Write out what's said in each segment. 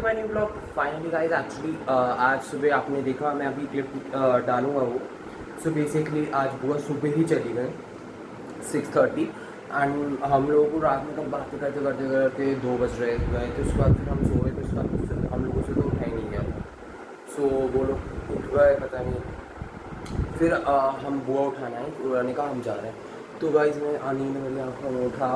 My new blog. Finally guys, actually आज सुबह आपने देखा, मैं अभी क्लिप डालूंगा वो। सो बेसिकली आज बुआ सुबह ही चली गए 6:30 एंड हम लोगों को रात में तक बातें करते करते करते 2 बज रहे गए। तो उसके बाद फिर हम सो गए। तो उसके बाद फिर हम लोगों से तो उठा ही नहीं गया था। सो वो लोग उठ गए, पता नहीं। फिर हम बुआ उठाना है, बुआ ने कहा हम जा रहे हैं। तो गाइस मैं नींद भरी आँखों में उठा,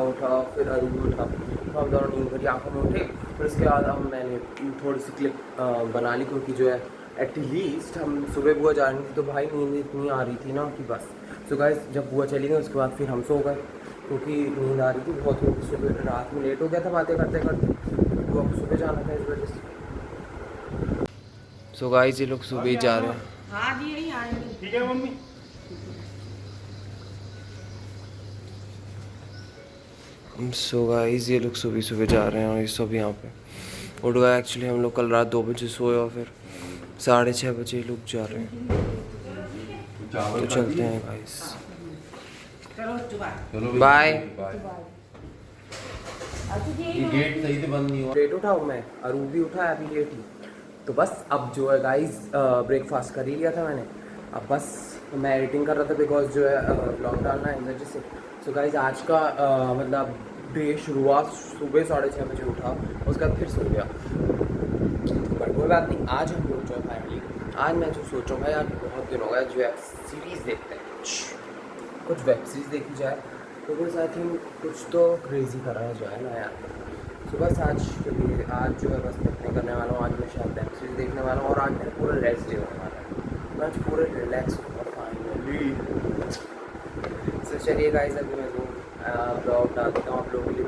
फिर अरूब उठा, तो हम दोनों नींद भरी आँखों में उठे। फिर उसके बाद मैंने थोड़ी सी क्लिप बना ली, क्योंकि जो है एटलीस्ट हम सुबह बुआ जा रही थी तो भाई नींद इतनी आ रही थी ना कि बस। सो गाइस जब बुआ चली गई उसके बाद फिर हम सो गए, क्योंकि नींद आ रही थी बहुत। हो सुबह रात में लेट हो गया था बातें करते करते, बुआ को सुबह जाना था इस वजह से। सो गाइस ये लोग सुबह जा रहे हैं। हाँ जी, यही आएंगे। ठीक है मम्मी। सो गाइस ये लोग सुबह सुबह जा रहे हैं और ये सब यहाँ पे उठ गए। एक्चुअली हम लोग कल रात 2 बजे सोए और फिर 6:30 बजे ये लोग जा रहे हैं। तो चलते हैं गाइस, चलो बाय। ये गेट सही से बंद नहीं हुआ। लेट उठा हूँ मैं, अरूब भी उठा है अभी लेट ही। तो बस अब जो है गाइस ब्रेकफास्ट कर ही लिया था मैंने। अब बस मैं एडिटिंग कर रहा था बिकॉज जो है ब्लॉग डालना है इस वजह से। सो गाइस आज का मतलब डे शुरुआत सुबह 6:30 बजे उठा, उसके बाद फिर सो गया। बट कोई बात नहीं, आज हम लोग जो है फाइनली, आज मैं जो सोच रहा हूँ भाई, आज बहुत दिन हो गया जो है सीरीज़ देखते हैं, कुछ वेब सीरीज़ देखी जाए। तो बस आई थिंक कुछ तो क्रेज़ी कर रहा है जो है ना यार। तो बस आज के लिए आज जो है बस मैं करने वाला हूँ। आज मैं शायद वेब सीरीज़ देखने वाला हूँ और आज मेरा पूरा रेस्ट डे होने वाला है। मैं आज पूरा रिलैक्स होगा फाइनली। तो चलिए गाइस अभी मैं जो ब्लॉग डालता हूँ आप लोगों के लिए।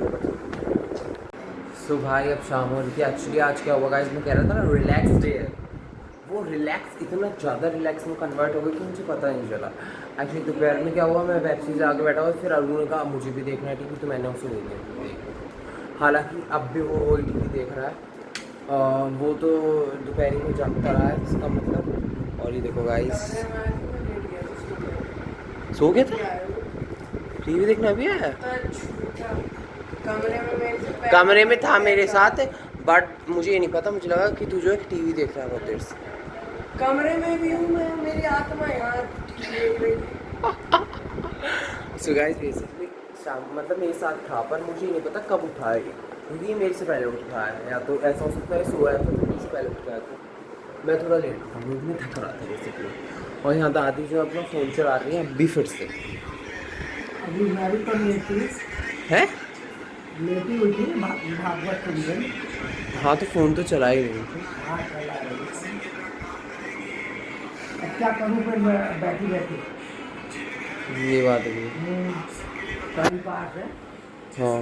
सो भाई अब शाम हो रही थी। एक्चुअली आज क्या हुआ गाइस, मैं कह रहा था ना रिलैक्स डे है, वो रिलैक्स इतना ज़्यादा रिलैक्स में कन्वर्ट हो गई कि मुझे पता ही नहीं चला। एक्चुअली दोपहर में क्या हुआ, मैं वेब सीरीज़ आगे बैठा हुआ, फिर अरुण ने कहा मुझे भी देखना है टीवी, तो मैंने उसे ले लिया। हालांकि अब भी वो वही टीवी देख रहा है। वो तो दोपहर में जगता रहा है इसका मतलब। और ये देखो गाइस सो गया था, टीवी देखना अभी है। कमरे में था मेरे साथ, बट मुझे ये नहीं पता, मुझे लगा कि तू जो है टीवी देख रहा है बहुत देर से। कमरे में भी हूँ मैं, मेरी आत्मा यहाँ देख रही है। सो गाइस बेसिकली शाम मतलब मेरे साथ था, पर मुझे नहीं पता कब उठा है ये, क्योंकि ये मेरे से पहले उठा है, या तो ऐसा हो सकता है सोया था तो मेरे से पहले उठ गया था। मैं थोड़ा लेट था, मुझे थक रहा था बेसिकली। और यहाँ दादी जो अपना फ़ोन चला रही है अभी फिर से। अभी मैं भी तो लेटी है लेटी हुई थी, भागवत सुन रही। हाँ तो फ़ोन तो चला ही नहीं थी। हाँ चला रही। अब क्या करूँ फिर बैठी बैठी। ये बात है। टाइम पास है। हाँ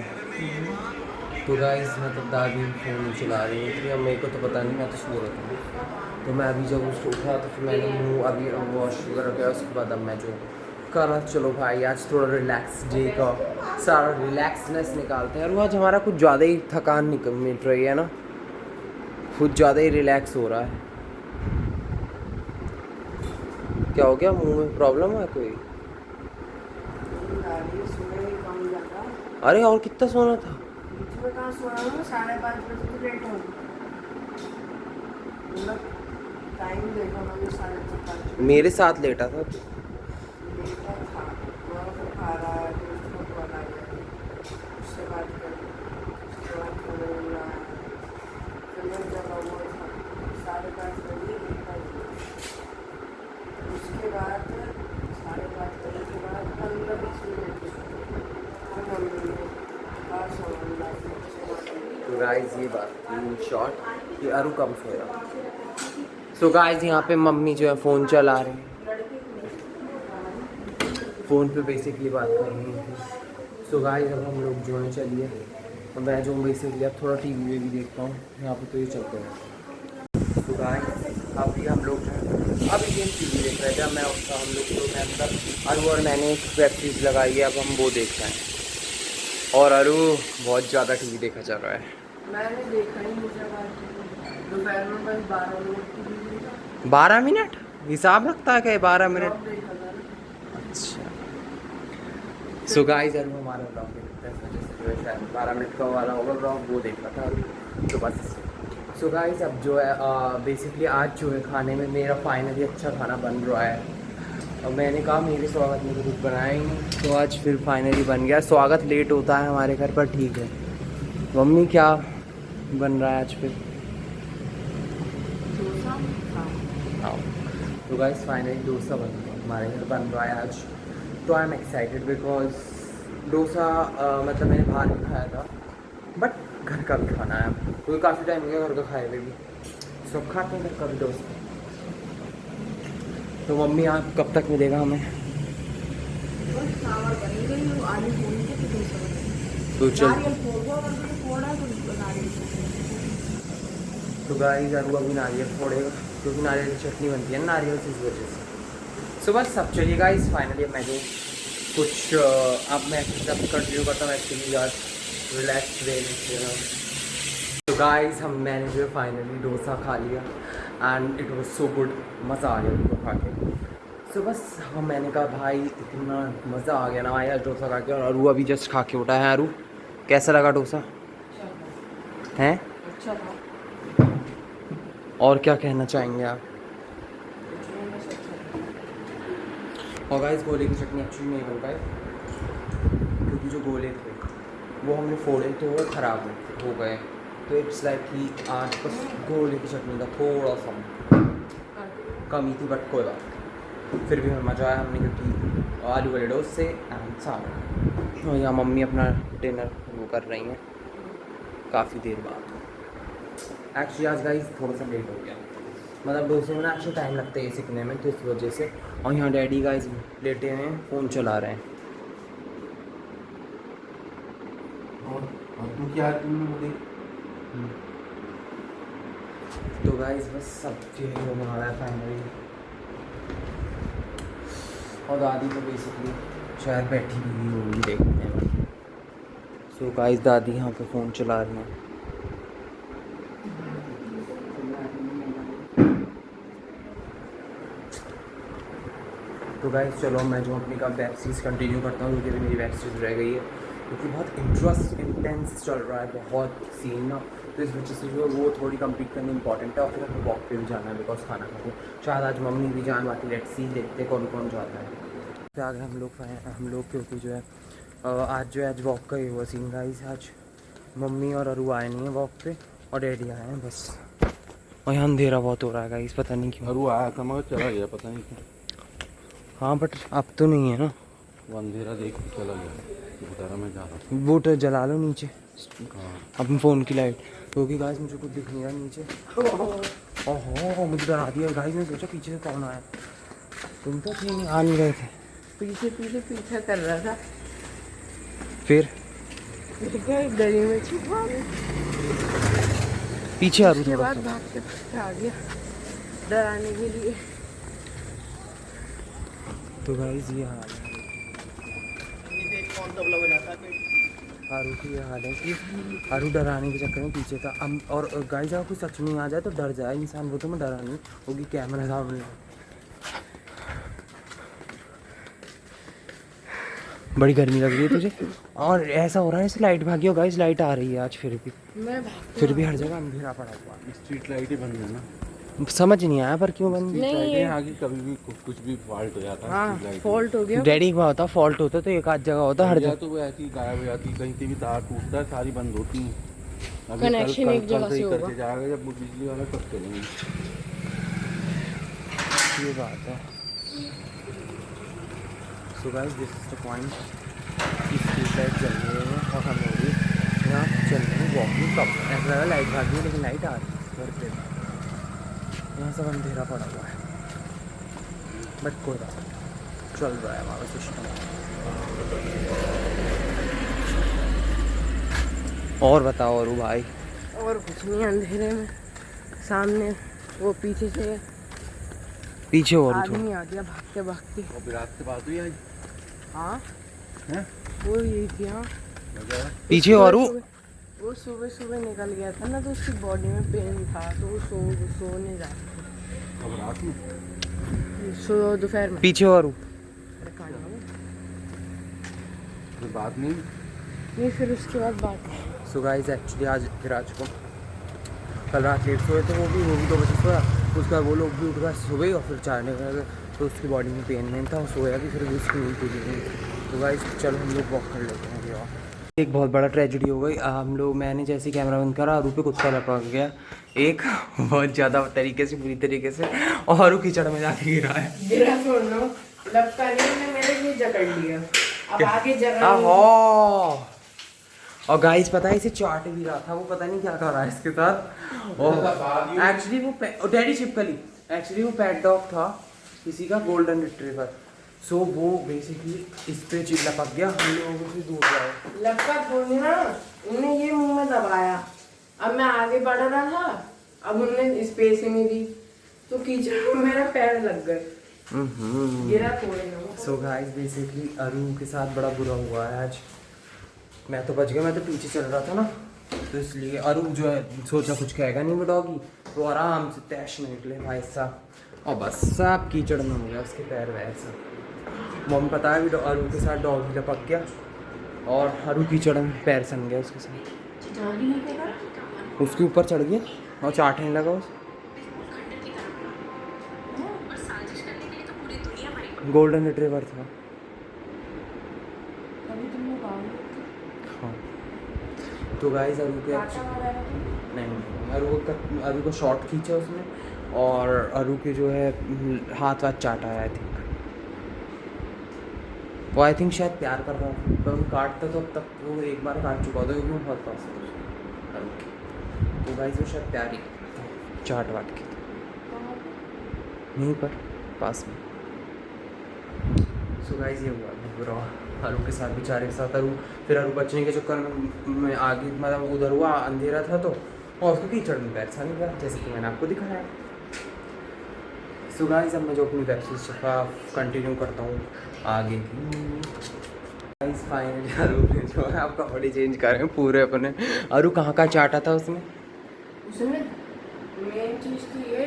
तो गाइस मतलब दादी फ़ोन चला रही है, इसलिए मेरे को तो पता नहीं, मैं तो सो रहा था। तो मैं अभी जब उसको उठा तो फिर मैंने मुँह अभी वॉश वगैरह किया, उसके बाद अब मैं जो करा। चलो भाई आज थोड़ा रिलैक्स डे का सारा रिलैक्सनेस निकालते हैं। और वो आज हमारा कुछ ज़्यादा ही थकान मिट रही है ना, कुछ ज़्यादा ही रिलैक्स हो रहा है। क्या हो गया, मुंह में प्रॉब्लम है कोई? अरे और कितना सोना था? कहाँ सोना हूँ, 5:30 बजे तो लेट हो। टाइम देखो मैंने 4:30 मेरे साथ लेटा था तू। लेटा था, वहाँ पे खा रहा है, दोस्त को कॉल आ गया, उससे बात कर, उसके बाद फोन आया, फिर मैं जब हुआ था 5:30 बजे लेटा हुआ। उसके बाद 5:30 बजे के बाद 15-20 मिनट फिर मम्मी ने कहा सोना। तो गाइस ये बात इन शॉर्ट कि अरु कम सोया। सो गाइस यहाँ पे मम्मी जो है फ़ोन चला रही है, फ़ोन पे बेसिकली बात कर रही थी। सो गाइस अब हम लोग जो है चलिए, तो मैं जो बेसिकली अब थोड़ा टीवी में भी देखता हूँ यहाँ पे, तो ये चलते हैं। सो गाइस अभी हम लोग जो है अभी गेम टीवी देख रहे थे। अब मैं उसका हम लोग जो मैं मतलब अरु और मैंने एक वेब सीरीज़ लगाई है, अब हम वो देख रहे हैं। और अरु बहुत ज़्यादा टीवी देखा चल रहा है। मैंने देखा ही मुझे दोपहर में बस 12 मिनट की वीडियो था। 12 मिनट हिसाब रखता है क्या 12 मिनट? ब्लॉग देखा था ना। अच्छा सो गाइस यार हमारा ब्लॉग देखते हैं, इस वजह से जो है शायद 12 मिनट का वाला होगा ब्लॉग, वो देख रहा था। तो बस सो गाइस अब जो है बेसिकली आज जो है खाने में मेरा फाइनली अच्छा खाना बन रहा है। और मैंने कहा मेरे स्वागत में तो कुछ बनाया ही नहीं, तो आज फिर फाइनली बन गया। स्वागत लेट होता है हमारे घर पर, ठीक है। मम्मी क्या बन रहा है आज फिर? हाँ, तो गाइस फाइनली डोसा बन रहा है हमारे घर, बन रहा है आज। तो I am excited because dosa मतलब मैंने बाहर भी खाया था, बट घर का भी खाना है, क्योंकि काफ़ी टाइम हो गया घर का खाए हुए भी। सब खाते हैं घर का भी डोसा। तो मम्मी आप कब तक मिलेगा हमें? तो चल, तो गाइस अरू अभी नारियल फोड़ेगा, क्योंकि नारियल की चटनी बनती है ना नारियल से, इस वजह से। सो बस सब चलिए गाइस, फाइनली मैं जो कुछ अब मैं कंटिन्यू करता हूँ एक्चुअली आज रिलैक्स वे में। तो गाइस मैंने जो फाइनली डोसा खा लिया and it was so good, मज़ा आ गया उनको खा के। सो बस मैंने कहा भाई इतना मज़ा आ गया ना भाई आज डोसा खा के। और अरू अभी जस्ट खा के उठा है। अरू कैसा लगा डोसा? हैं? अच्छा था। और क्या कहना चाहेंगे आप? और गाइस गोले की चटनी एक्चुअली नहीं बन पाए, क्योंकि जो गोले थे वो हमने फोड़े तो वो ख़राब हो गए। तो इट्स लाइक कि आज बस गोले की चटनी का थोड़ा सा कमी थी, बट कोई बात नहीं। फिर भी हमें मज़ा आया हमने, क्योंकि आलू वाले डोसे एंड सालन। और यहाँ मम्मी अपना डिनर वो कर रही हैं काफ़ी देर बाद। एक्चुअली आज गाइस थोड़ा सा लेट हो गया, मतलब डोसे में ना एक्चुअली टाइम लगता है ये सीखने में, तो इस वजह से। और यहाँ डैडी गाइस लेटे हैं, फ़ोन चला रहे हैं। और तू क्या तुमने तो गाइस बस सब यही होने वाला है फाइनली। और दादी तो बेसिकली शायद बैठी हुई होगी देखने में। सो गाइस दादी यहाँ पे फ़ोन चला रही हैं। तो गाइस चलो मैं जो अपनी का वेब सीरीज़ कंटिन्यू करता हूँ, क्योंकि मेरी वेब सीरीज़ रह गई है, क्योंकि बहुत इंटेंस चल रहा है, बहुत सीन ना। तो इस वजह से जो है वो थोड़ी कंप्लीट करनी इंपॉर्टेंट है। और फिर हमें वॉक पे भी जाना है, बिकॉज खाना खा के शायद आज मम्मी भी जाए, बाकी लेट्स सी, देखते कौन कौन जाता है। तो आगे हम लोग क्योंकि जो है आज वॉक का ही हुआ सीन गाइस। आज मम्मी और अरू आए नहीं हैं वॉक पे, और डैडी आए हैं बस। और यहाँ अंधेरा बहुत हो रहा है गाइस, पता नहीं क्यों। अरू आया था मगर चला गया, पता नहीं क्यों। हाँ बट अब तो नहीं है ना, वो अंधेरा देख के चला गया। बता मैं जा रहा हूँ। बूट जला लो नीचे हाँ अपने फ़ोन की लाइट, क्योंकि गाइस मुझे कुछ दिख नहीं रहा नीचे। ओहो मुझे डरा दिया गाइस, मैं सोचा पीछे से कौन आया। तुम तो थे नहीं, आ नहीं रहे थे। पीछे कर रहा था, फिर गली में छुपा, पीछे आ उसके रहा बाद भागते भागते आ गया डराने के लिए। तो गाइस ये हाल है आरू की, ये हाल है कि आरू डराने के चक्कर में पीछे था। और गाइस अगर कोई सच में आ जाए तो डर जाए इंसान, वो तो मैं डरा नहीं होगी, कैमरा सामने है। बड़ी गर्मी लग रही है तुझे? और ऐसा हो रहा है जैसे लाइट भागी हो गाइस, लाइट आ रही है आज फिर भी, फिर भी हर जगह अंधेरा पड़ा हुआ है। स्ट्रीट लाइट ही बंद है ना, समझ नहीं आया पर क्यों बंद? नहीं आगे कभी भी कुछ भी फॉल्ट हो जाता है। हाँ street light फॉल्ट हो गया। डैडी का होता फॉल्ट होता तो एक आध जगह होता, हर या जगह तो वो ऐसी गायब हो जाती, कहीं से भी तार टूटता है, सारी बंद होती है। अभी Connection एक जगह से होगा। करके जाएगा जब वो बिजली वाला तब चलेंगे। ये बात है। So guys this is the point, street light जल रही है और हम लोग यहाँ चल रहे हैं वॉकिंग। कब ऐसा लगा लाइट भागी है, लेकिन लाइट आ रही है घर पे। यहाँ सब अंधेरा पड़ा हुआ है, बट कोई बात नहीं, चल रहा है हमारा सिस्टम। और बताओ अरू भाई? और कुछ नहीं, अंधेरे में सामने वो पीछे से पीछे और आदमी आ गया भागते भागते। और विराट से बात हुई आज? हाँ हैं? वो यही थी। हाँ पीछे और वो सुबह सुबह निकल गया था ना, तो उसकी बॉडी में पेन था, तो वो सोने जा रहा अब रात में था दोपहर में। पीछे और अरे कहाँ है वो? कोई बात नहीं। नहीं फिर उसके बाद बात। सो गाइस एक्चुअली आज विराज को कल रात लेट सोए थे, वो भी 2 बजे सोया। उसके बाद वो लोग भी उठ गए सुबह और फिर चाय निकल गए, तो उसकी बॉडी में पेन था, वो सोया भी, फिर भी उसकी नींद पूरी गई। तो गाइस चलो हम लोग वॉक कर लेते हैं यार। एक बहुत बड़ा ट्रेजेडी हो गई। हम लोग, मैंने जैसे कैमरा बंद करा, अरू पे कुत्ता लपक गया एक बहुत ज़्यादा तरीके से, बुरी तरीके से, और अरू कीचड़ में जाके गिरा है। गिरा छोड़ लो, लपका नहीं, ने मेरे लिए जकड़ लिया, अब आगे जगह और गाइस पता है इसे चाट भी रहा था, वो पता नहीं क्या कर रहा है इसके साथ। और एक्चुअली वो डैडी छिपकली, एक्चुअली वो पेट डॉग था किसी का, गोल्डन रिट्रीवर। सो वो बेसिकली इस पे लपक गया, हम लोगों से दूर गए। लपका छोड़ने ना, उन्हें ये मुंह में दबाया, अब मैं आगे बढ़ रहा था, अब उन्हें स्पेस ही नहीं दी, तो कीचड़ में मेरा पैर लग गए, गिरा थोड़े ना। सो गाइस बेसिकली अरू के साथ बड़ा बुरा हुआ है आज। मैं तो बच गया, मैं तो पीछे चल रहा था ना, तो इसलिए अरू जो है सोचा कुछ कहेगा नहीं वो डॉगी, तो आराम से तैश में निकले भाई साहब, और बस सब कीचड़ में हो गया उसके पैर वैसा। मम्मी पता है भी अरू के साथ डॉगी लपक गया और अरू कीचड़ में पैर सन गया उसके साथ, उसके ऊपर चढ़ गया और चाटने लगा उस। गोल्डन रिट्रीवर था। हाँ तो गाइस अरू के नहीं, अरू का शॉर्ट खींचा उसने, और अरू के जो है हाथ वाथ चाटा है आई थिंक। वो आई थिंक शायद प्यार कर रहा था, पर वो काटता तो अब तक वो एक बार काट चुका था, क्योंकि वो बहुत पास था अरू के। तो गाइस वो शायद प्यार ही था, चाट वाट के यहीं पर पास में। सो गाइस ये हुआ बुरा अरू के साथ, बेचारे के साथ। अरू फिर अरू बचने के चक्कर में आगे मतलब उधर हुआ, अंधेरा था तो, और उसको कीचड़ में पैर सा नहीं गया, जैसे कि मैंने आपको दिखाया। सो गाइस अब मैं जो अपनी वेब सीरीज का कंटिन्यू करता हूँ आगे की। गाइस फाइनली अरू ने जो है आपका बॉडी चेंज कर रहे हैं पूरे अपने। अरू कहाँ का चाटा था उसमें? उसमें मेन चीज़ थी ये,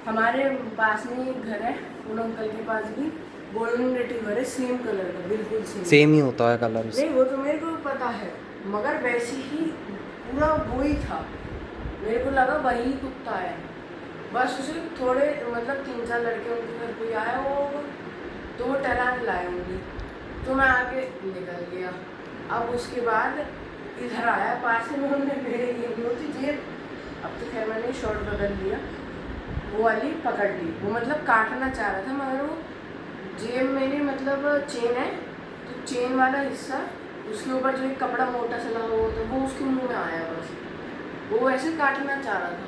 हमारे पास में एक घर है, उन अंकल के पास भी गोल्डन रिट्रीवर है, सेम कलर का, बिल्कुल सेम ही होता है कलर नहीं, वो तो मेरे को पता है, मगर वैसे ही पूरा वही था, मेरे को लगा वही कुत्ता है। बस उसे थोड़े मतलब 3-4 लड़के उनके घर कोई आया वो, तो वो टहला लाए होंगी, तो मैं आगे निकल गया। अब उसके बाद इधर आया पास में, उन्होंने मेरे ये होती जेब, अब तो खैर मैंने शॉर्ट बदल लिया, वो वाली पकड़ ली, वो मतलब काटना चाह रहा था, मगर वो जेब मेरी मतलब चेन है, तो चेन वाला हिस्सा उसके ऊपर जो एक कपड़ा मोटा सा लगा हुआ था, वो उसके मुंह में आया, बस वो ऐसे काटना चाह रहा था,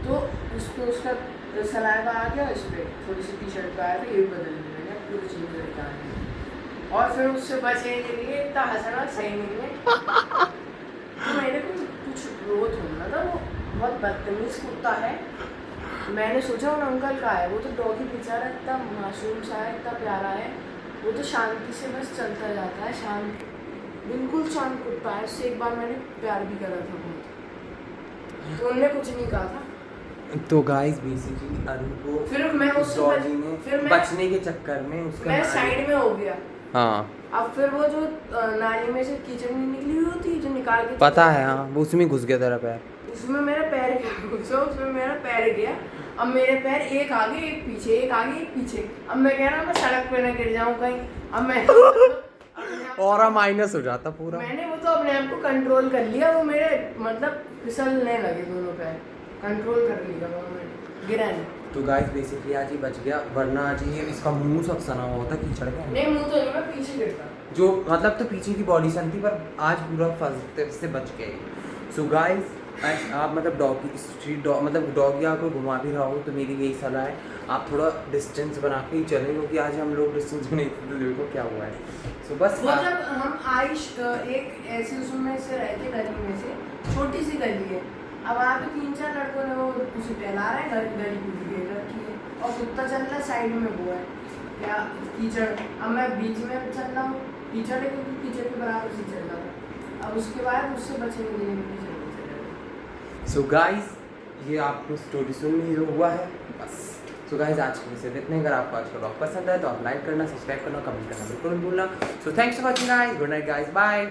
तो उसको उसका सलाइवा आ गया, इस पर थोड़ी सी टी शर्ट पर आया था, ये बदल दी मैंने, पूरी चीज़ करके आ गई। और फिर उससे बचने के लिए इतना हंसना सही नहीं है, तो मेरे को कुछ ग्रोथ होना था, वो बहुत बदतमीज़ कुत्ता है। मैंने सोचा उन अंकल का है, वो तो डॉगी बेचारा इतना मासूम सा है, इतना प्यारा है, वो तो शांति से बस चलता जाता है, शांत, बिल्कुल शांत कुत्ता है। उससे एक बार मैंने प्यार भी करा था बहुत, तो उनने कुछ नहीं कहा था। तो गाइस बेसिकली अरू को फिर मैं उससे डॉगी ने फिर मैं बचने के चक्कर में उसका मैं साइड में हो गया। हाँ अब फिर वो जो नाली में से कीचड़ नहीं निकली हुई होती, जो निकाल के पता है, हाँ वो उसमें घुस गया तेरा पैर, उसमें मेरा पैर घुसा, उसमें मेरा पैर गया। अब मेरे पैर एक आगे एक पीछे, एक आगे एक पीछे, अब मैं कह रहा मैं सड़क पे ना गिर जाऊं कहीं, अब मैं और माइनस हो जाता पूरा। मैंने वो तो अपने आप को कंट्रोल कर लिया, वो मेरे मतलब फिसलने लगे दोनों पैर, कंट्रोल कर लिया वो, मैंने गिरा नहीं। तो गाइस बेसिकली आज ही बच गया, वरना आज ये इसका मुंह सब सना हुआ था कीचड़ का। नहीं मुंह तो नहीं, मैं पीछे गिरता जो मतलब तो पीछे की बॉडी सन थी, पर आज पूरा फंसते से बच गए। सो गाइस आप मतलब डॉगी स्ट्रीट डॉग मतलब डॉगी आपको घुमा भी रहा हो, तो मेरी यही सलाह है आप थोड़ा डिस्टेंस बना के ही चलें, क्योंकि आज हम लोग डिस्टेंस में नहीं थे, तो देखो क्या हुआ है। सो बस मतलब हम आइश एक ऐसे उसमें से रहते गली में से, छोटी सी गली है, अब वहाँ पे 3-4 लड़कों ने वो उसे टहला रहे हैं, गली पूरी घेर रखी है, और कुत्ता चल रहा है साइड में, वो है या कीचड़, अब मैं बीच में चल रहा हूँ, कीचड़ है क्योंकि कीचड़ के बराबर से चल रहा था, अब उसके बाद उससे बचने के लिए सो गाइस ये आपको स्टोरी सुन ली जो हुआ है बस। सो गाइस आज के लिए सिर्फ इतने। अगर आपको आज का ब्लॉग पसंद आए तो आप लाइक करना, सब्सक्राइब करना, कमेंट करना बिल्कुल नहीं भूलना। So thanks for watching guys, good night guys, bye.